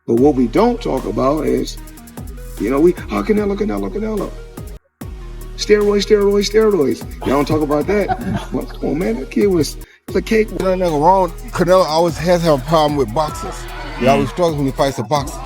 But what we don't talk about is, Canelo. Steroids. Y'all don't talk about that. Well, come on, man. That kid was a cake. That nigga wrong. Canelo always has to have a problem with boxers. He always struggles when he fights a boxer.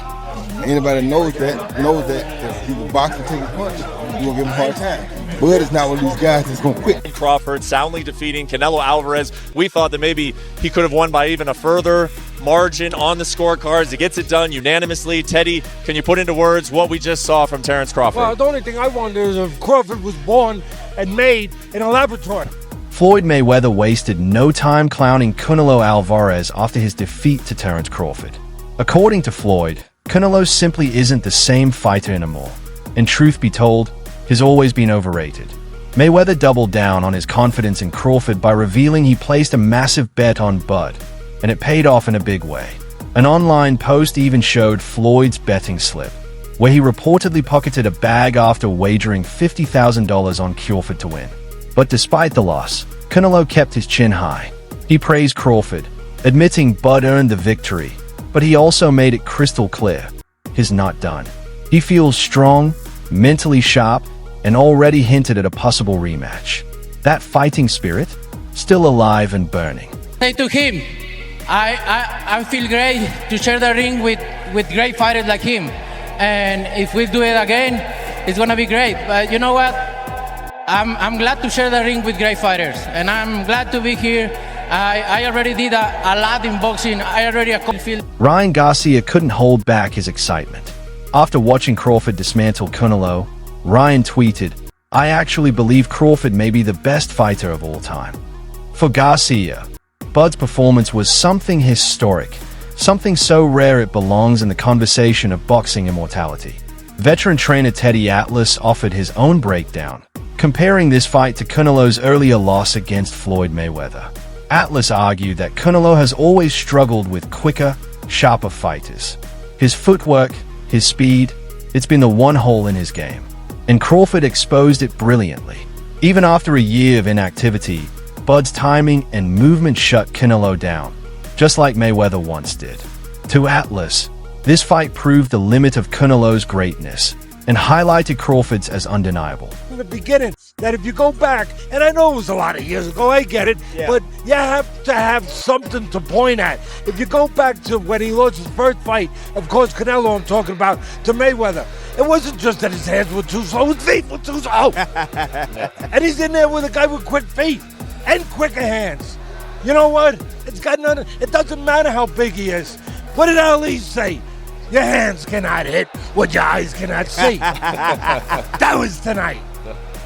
Anybody knows that if he was boxing, take a punch, you gonna give him a hard time. Bud is not one of these guys that's gonna quit. Crawford soundly defeating Canelo Alvarez. We thought that maybe he could have won by even a further margin on the scorecards. He gets it done unanimously. Teddy, can you put into words what we just saw from Terence Crawford? Well, the only thing I wonder is if Crawford was born and made in a laboratory. Floyd Mayweather wasted no time clowning Canelo Alvarez after his defeat to Terence Crawford. According to Floyd, Canelo simply isn't the same fighter anymore, and truth be told, he's always been overrated. Mayweather doubled down on his confidence in Crawford by revealing he placed a massive bet on Bud, and it paid off in a big way. An online post even showed Floyd's betting slip, where he reportedly pocketed a bag after wagering $50,000 on Crawford to win. But despite the loss, Canelo kept his chin high. He praised Crawford, admitting Bud earned the victory, but he also made it crystal clear he's not done. He feels strong, mentally sharp, and already hinted at a possible rematch. That fighting spirit, still alive and burning. Say to him, I feel great to share the ring with great fighters like him. And if we do it again, it's gonna be great. But you know what? I'm glad to share the ring with great fighters. And I'm glad to be here. I already did a lot in boxing. I already feel. Ryan Garcia couldn't hold back his excitement. After watching Crawford dismantle Canelo, Ryan tweeted, "I actually believe Crawford may be the best fighter of all time." For Garcia, Bud's performance was something historic, something so rare it belongs in the conversation of boxing immortality. Veteran trainer Teddy Atlas offered his own breakdown, comparing this fight to Canelo's earlier loss against Floyd Mayweather. Atlas argued that Canelo has always struggled with quicker, sharper fighters. His footwork, his speed, it's been the one hole in his game. And Crawford exposed it brilliantly. Even after a year of inactivity, Bud's timing and movement shut Canelo down, just like Mayweather once did. To Atlas, this fight proved the limit of Canelo's greatness and highlighted Crawford's as undeniable. In the beginning, that if you go back, and I know it was a lot of years ago, I get it, but you have to have something to point at. If you go back to when he lost his first fight, of course, Canelo I'm talking about, to Mayweather, it wasn't just that his hands were too slow, his feet were too slow. And he's in there with a guy with quick feet and quicker hands. You know what? It doesn't matter how big he is. What did Ali say? Your hands cannot hit what your eyes cannot see. That was tonight.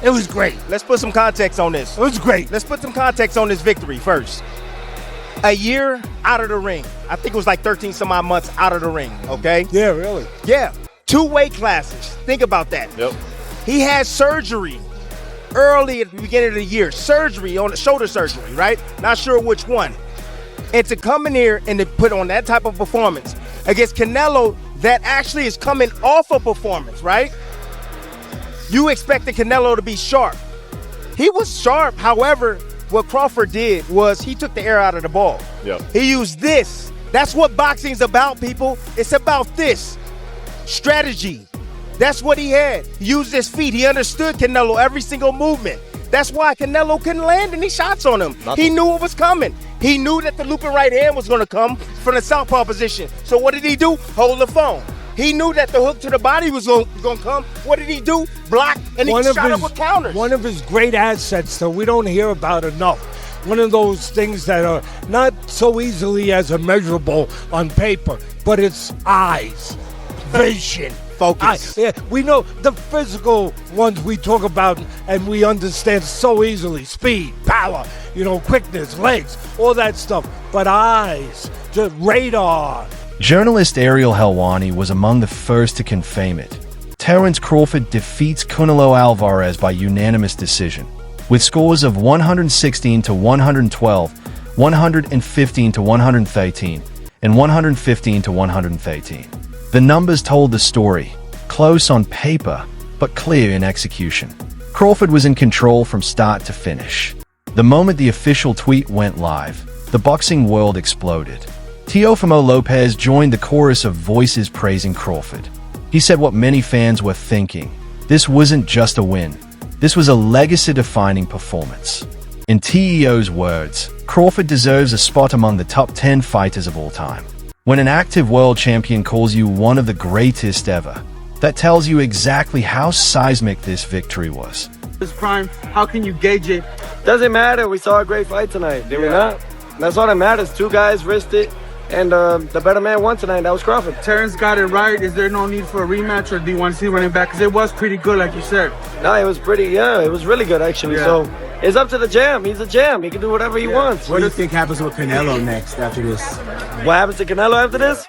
It was great. Let's put some context on this. It was great. Let's put some context on this victory first. A year out of the ring. I think it was like 13 some odd months out of the ring, okay? Yeah, really? Yeah. 2 weight classes. Think about that. Yep. He had surgery early at the beginning of the year. Surgery on the shoulder surgery, right? Not sure which one. And to come in here and to put on that type of performance against Canelo that actually is coming off a performance, right? You expected Canelo to be sharp. He was sharp. However, what Crawford did was he took the air out of the ball. Yep. He used this. That's what boxing's about, people. It's about this. Strategy. That's what he had. He used his feet. He understood Canelo every single movement. That's why Canelo couldn't land any shots on him. He knew what was coming. He knew that the looping right hand was going to come from the southpaw position. So what did he do? Hold the phone. He knew that the hook to the body was going to come. What did he do? Block, and he shot up with counters. One of his great assets that we don't hear about enough. One of those things that are not so easily as immeasurable on paper, but it's eyes, vision. Focus. We know the physical ones we talk about and we understand so easily. Speed, power, quickness, legs, all that stuff. But eyes, just radar. Journalist Ariel Helwani was among the first to confirm it. Terence Crawford defeats Canelo Alvarez by unanimous decision, with scores of 116 to 112, 115 to 113, and 115 to 113. The numbers told the story, close on paper, but clear in execution. Crawford was in control from start to finish. The moment the official tweet went live, the boxing world exploded. Teofimo Lopez joined the chorus of voices praising Crawford. He said what many fans were thinking. This wasn't just a win. This was a legacy-defining performance. In TEO's words, Crawford deserves a spot among the top 10 fighters of all time. When an active world champion calls you one of the greatest ever, that tells you exactly how seismic this victory was. This prime, how can you gauge it? Doesn't matter. We saw a great fight tonight, did we not? That's all that matters. Two guys risked it, and the better man won tonight. That was Crawford. Terence got it right. Is there no need for a rematch, or do you want to see running back? Because it was pretty good, like you said. No, it was pretty. Yeah, it was really good actually. Yeah. So it's up to the jam. He's a jam. He can do whatever he wants. What do you think happens with Canelo next after this? What happens to Canelo after this?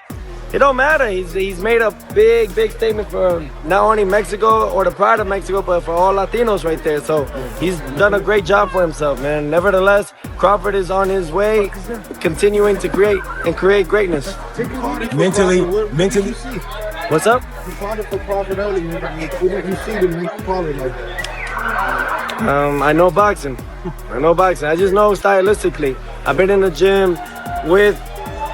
It don't matter. He's made a big statement for not only Mexico or the pride of Mexico, but for all Latinos right there. So he's done a great job for himself, man. Nevertheless, Crawford is on his way, continuing to create greatness. Mentally. What's up? You fought it for Crawford earlier. What did you see to make you call it like that? I know boxing. I just know stylistically. I've been in the gym with.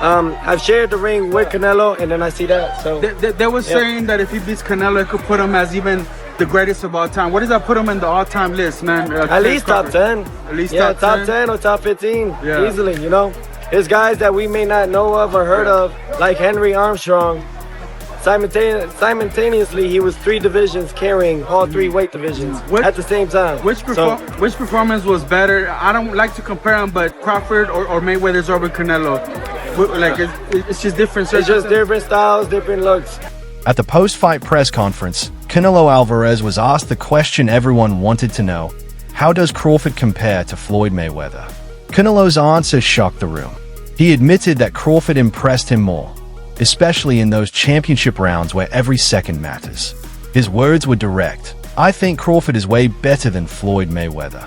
I've shared the ring with Canelo, and then I see that. So They were saying that if he beats Canelo, it could put him as even the greatest of all time. What does that put him in the all-time list, man? At least top 10. At least top 10? 10 or top 15, Yeah. easily, you know. There's guys that we may not know of or heard of, like Henry Armstrong. Simultaneously, he was 3 divisions carrying all 3 weight divisions at the same time. Which performance was better? I don't like to compare them, but Crawford or Mayweather's over Canelo. Like it's just different. It's just different styles, different looks. At the post-fight press conference, Canelo Alvarez was asked the question everyone wanted to know: how does Crawford compare to Floyd Mayweather? Canelo's answer shocked the room. He admitted that Crawford impressed him more, especially in those championship rounds where every second matters. His words were direct: "I think Crawford is way better than Floyd Mayweather."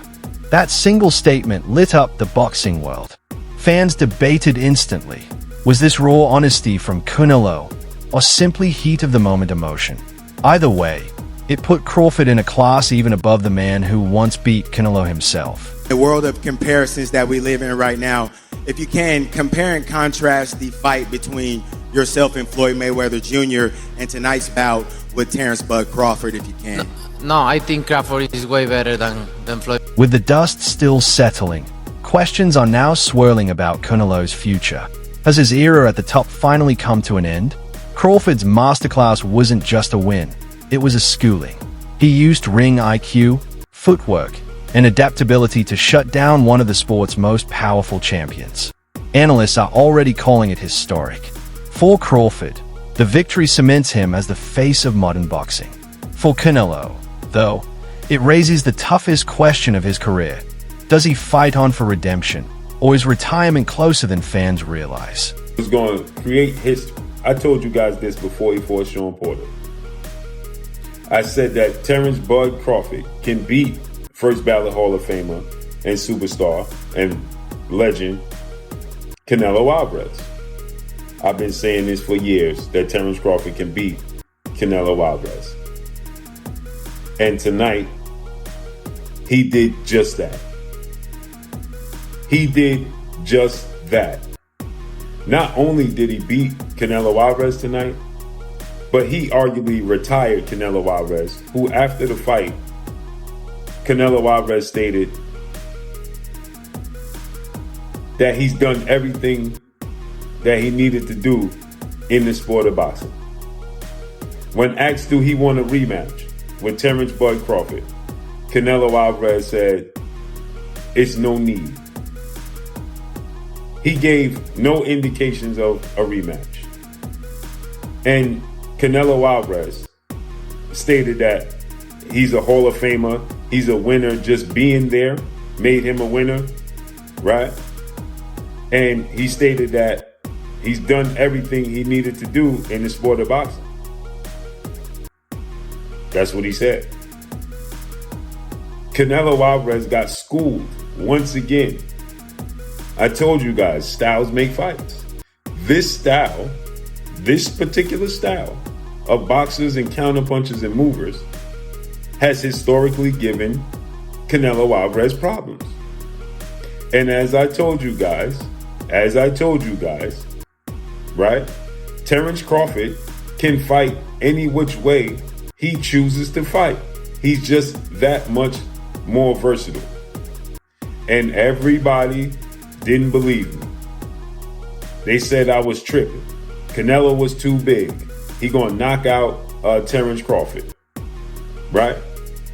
That single statement lit up the boxing world. Fans debated instantly. Was this raw honesty from Canelo, or simply heat of the moment emotion? Either way, it put Crawford in a class even above the man who once beat Canelo himself. The world of comparisons that we live in right now, if you can, compare and contrast the fight between yourself and Floyd Mayweather Jr. and tonight's bout with Terence Bud Crawford, if you can. No, I think Crawford is way better than Floyd. With the dust still settling, questions are now swirling about Canelo's future. Has his era at the top finally come to an end? Crawford's masterclass wasn't just a win, it was a schooling. He used ring IQ, footwork, and adaptability to shut down one of the sport's most powerful champions. Analysts are already calling it historic. For Crawford, the victory cements him as the face of modern boxing. For Canelo, though, it raises the toughest question of his career. Does he fight on for redemption, or is retirement closer than fans realize? He's going to create history. I told you guys this before he fought Sean Porter. I said that Terence Bud Crawford can beat first ballot Hall of Famer and superstar and legend Canelo Alvarez. I've been saying this for years, that Terence Crawford can beat Canelo Alvarez. And tonight, he did just that. He did just that. Not only did he beat Canelo Alvarez tonight, but he arguably retired Canelo Alvarez, who after the fight, Canelo Alvarez stated that he's done everything that he needed to do in the sport of boxing. When asked do he want a rematch with Terence Bud Crawford, Canelo Alvarez said, "It's no need." He gave no indications of a rematch. And Canelo Alvarez stated that he's a Hall of Famer, he's a winner, just being there made him a winner, right? And he stated that he's done everything he needed to do in the sport of boxing. That's what he said. Canelo Alvarez got schooled once again. I told you guys, styles make fights. This style, this particular style of boxers and counterpunchers and movers has historically given Canelo Alvarez problems. And as I told you guys, right? Terence Crawford can fight any which way he chooses to fight. He's just that much more versatile. And everybody didn't believe me. They said I was tripping. Canelo was too big. He gonna knock out Terence Crawford, right?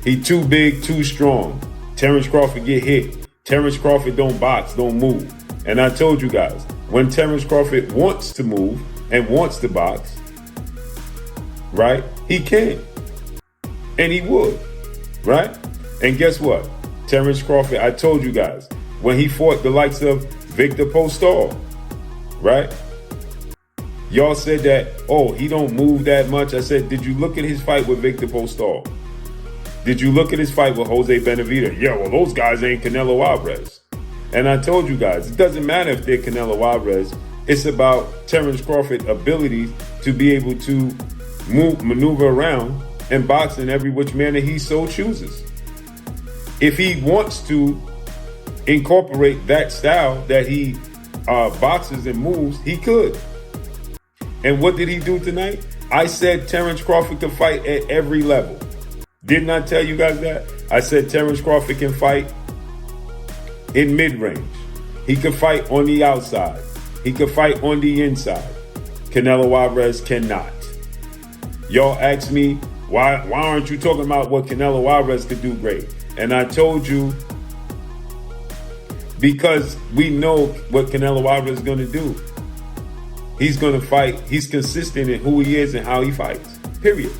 He too big, too strong. Terence Crawford get hit. Terence Crawford don't box, don't move. And I told you guys, when Terence Crawford wants to move and wants to box, right, he can. And he would, right? And guess what? Terence Crawford, I told you guys, when he fought the likes of Victor Postol, right? Y'all said that, oh, he don't move that much. I said, did you look at his fight with Victor Postol? Did you look at his fight with Jose Benavidez? Yeah, well, those guys ain't Canelo Alvarez. And I told you guys, it doesn't matter if they're Canelo Alvarez. It's about Terence Crawford's ability to be able to maneuver around and box in every which manner he so chooses. If he wants to incorporate that style that he boxes and moves, he could. And what did he do tonight? I said Terence Crawford could fight at every level. Didn't I tell you guys that? I said Terence Crawford can fight in mid-range. He could fight on the outside. He could fight on the inside. Canelo Alvarez cannot. Y'all asked me, why aren't you talking about what Canelo Alvarez could do great? And I told you, because we know what Canelo Alvarez is going to do. He's going to fight. He's consistent in who he is and how he fights. Period.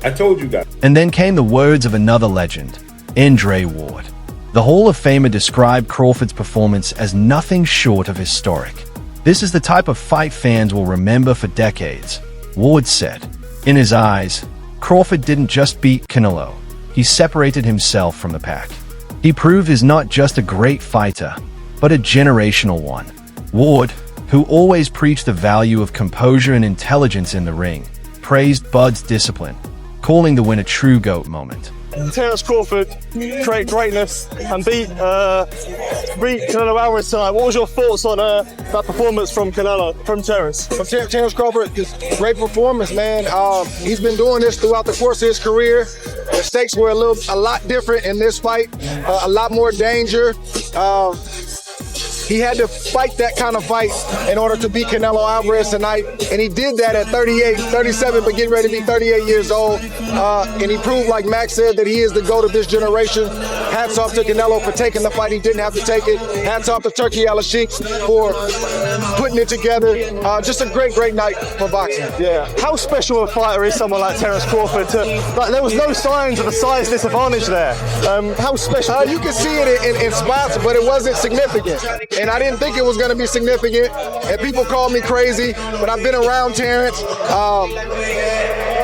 I told you guys. And then came the words of another legend, Andre Ward. The Hall of Famer described Crawford's performance as nothing short of historic. This is the type of fight fans will remember for decades, Ward said. In his eyes, Crawford didn't just beat Canelo. He separated himself from the pack. He proved he's not just a great fighter, but a generational one. Ward, who always preached the value of composure and intelligence in the ring, praised Bud's discipline, calling the win a true GOAT moment. Terence Crawford create greatness and beat Canelo Alvarez tonight. What was your thoughts on that performance from Terence? From Terence Crawford, great performance, man. He's been doing this throughout the course of his career. The stakes were a lot different in this fight, a lot more danger. He had to fight that kind of fight in order to beat Canelo Alvarez tonight, and he did that at 37, but getting ready to be 38 years old. And he proved, like Max said, that he is the GOAT of this generation. Hats off to Canelo for taking the fight. He didn't have to take it. Hats off to Turkey Al-Sheikh for putting it together. Just a great night for boxing. Yeah. How special a fighter is someone like Terence Crawford? There was no signs of a size disadvantage there. How special? You can see it in spots, but it wasn't significant. And I didn't think it was going to be significant. And people called me crazy, but I've been around Terence.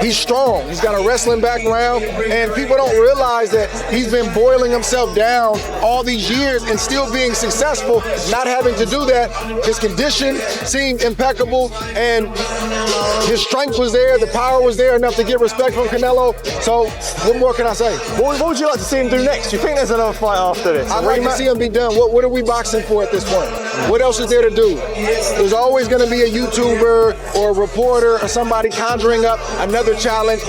He's strong. He's got a wrestling background, and people don't realize that he's been boiling himself down all these years and still being successful, not having to do that. His condition seemed impeccable, and his strength was there. The power was there enough to get respect from Canelo. So what more can I say? What would you like to see him do next? Do you think there's another fight after this? I'd like to see him be done. What are we boxing for at this point? What else is there to do? There's always going to be a YouTuber or a reporter or somebody conjuring up another challenge.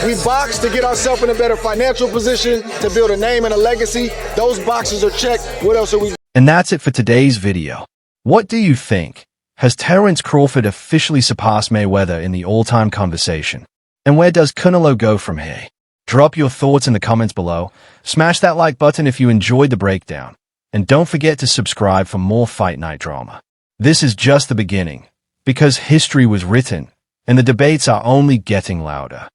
We box to get ourselves in a better financial position, to build a name and a legacy. Those boxes are checked. What else are we? And that's it for today's video. What do you think? Has Terence Crawford officially surpassed Mayweather in the all-time conversation? And where does Canelo go from here? Drop your thoughts in the comments below. Smash that like button if you enjoyed the breakdown. And don't forget to subscribe for more Fight Night drama. This is just the beginning, because history was written, and the debates are only getting louder.